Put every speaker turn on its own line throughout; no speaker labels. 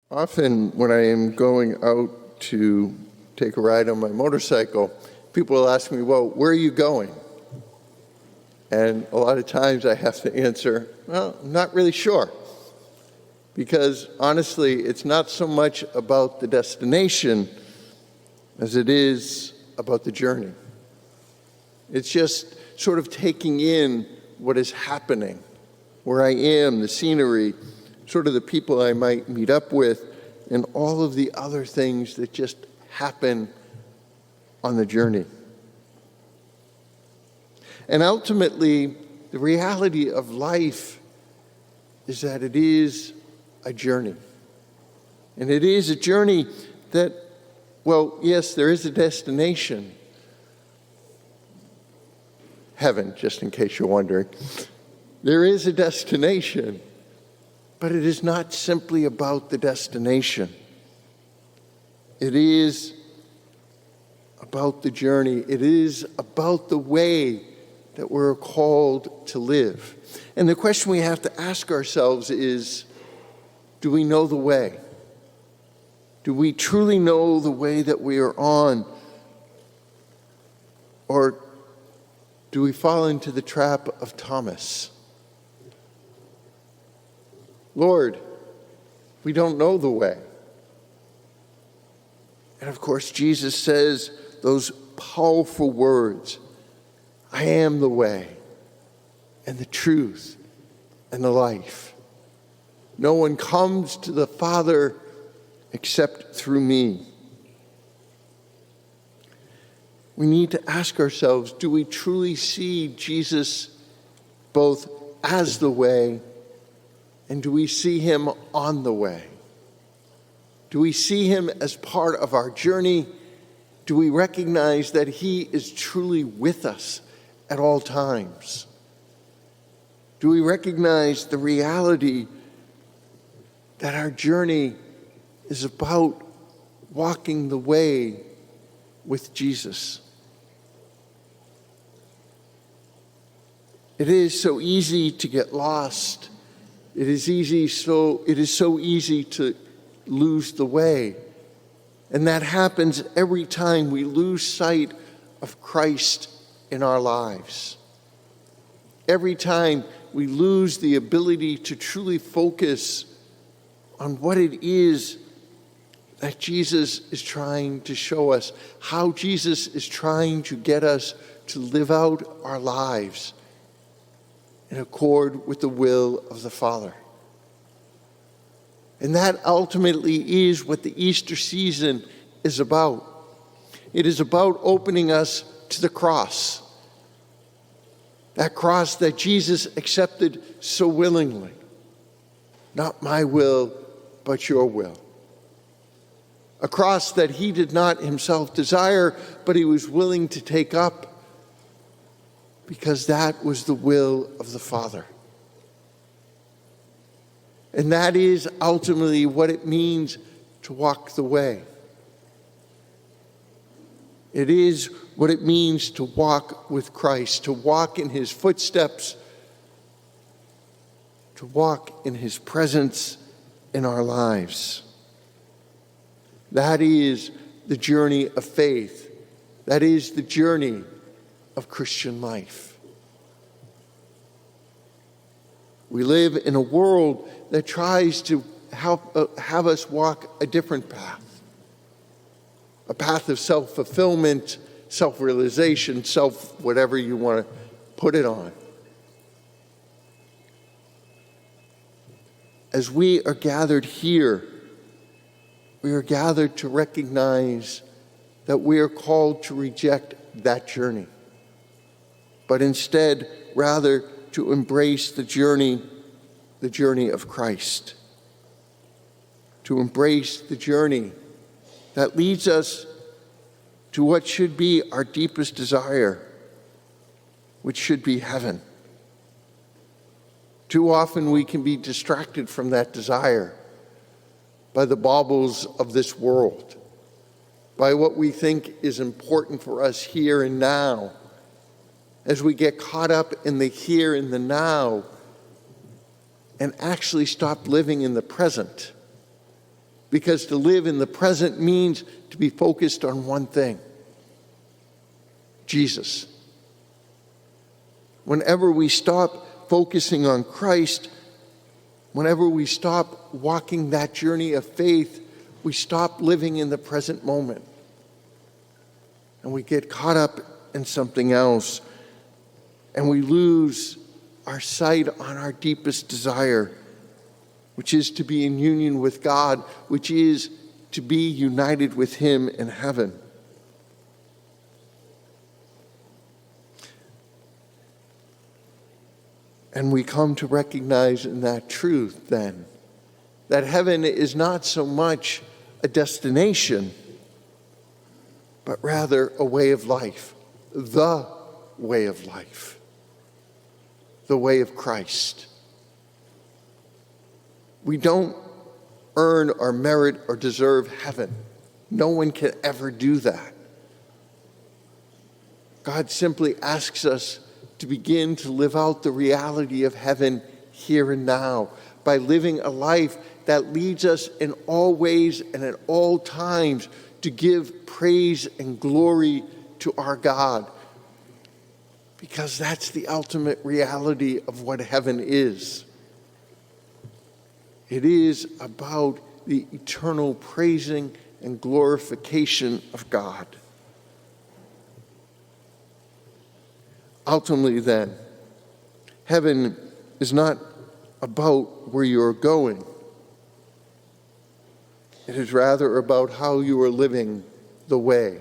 Often when I am going out to take a ride on my motorcycle, people will ask me, well, where are you going? And a lot of times I have to answer, well, I'm not really sure. Because honestly, it's not so much about the destination as it is about the journey. It's just sort of taking in what is happening, where I am, the scenery, sort of the people I might meet up with, and all of the other things that just happen on the journey. And ultimately, the reality of life is that it is a journey. And it is a journey that, well, yes, there is a destination. Heaven, just in case you're wondering. There is a destination. But it is not simply about the destination. It is about the journey. It is about the way that we're called to live. And the question we have to ask ourselves is, do we know the way? Do we truly know the way that we are on? Or do we fall into the trap of Thomas? Lord, we don't know the way. And of course, Jesus says those powerful words, I am the way and the truth and the life. No one comes to the Father except through me. We need to ask ourselves, do we truly see Jesus both as the way, and do we see him on the way? Do we see him as part of our journey? Do we recognize that he is truly with us at all times? Do we recognize the reality that our journey is about walking the way with Jesus? It is so easy to get lost. It is so easy to lose the way. And that happens every time we lose sight of Christ in our lives. Every time we lose the ability to truly focus on what it is that Jesus is trying to show us, how Jesus is trying to get us to live out our lives in accord with the will of the Father. And that ultimately is what the Easter season is about. It is about opening us to the cross. That cross that Jesus accepted so willingly. Not my will, but your will. A cross that he did not himself desire, but he was willing to take up, because that was the will of the Father. And that is ultimately what it means to walk the way. It is what it means to walk with Christ, to walk in his footsteps, to walk in his presence in our lives. That is the journey of faith. That is the journey of Christian life. We live in a world that tries to have us walk a different path. A path of self-fulfillment, self-realization, whatever you want to put it on. As we are gathered here, we are gathered to recognize that we are called to reject that journey, but instead, rather, to embrace the journey of Christ, to embrace the journey that leads us to what should be our deepest desire, which should be heaven. Too often we can be distracted from that desire by the baubles of this world, by what we think is important for us here and now. As we get caught up in the here and the now and actually stop living in the present, Because to live in the present means to be focused on one thing: Jesus. Whenever we stop focusing on Christ, whenever we stop walking that journey of faith, we stop living in the present moment. And we get caught up in something else. And we lose our sight on our deepest desire, which is to be in union with God, which is to be united with Him in heaven. And we come to recognize in that truth, then, that heaven is not so much a destination, but rather a way of life, the way of life, the way of Christ. We don't earn or merit or deserve heaven. No one can ever do that. God simply asks us to begin to live out the reality of heaven here and now by living a life that leads us in all ways and at all times to give praise and glory to our God. Because that's the ultimate reality of what heaven is. It is about the eternal praising and glorification of God. Ultimately, then, heaven is not about where you are going. It is rather about how you are living the way,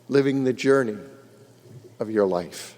living the journey of your life.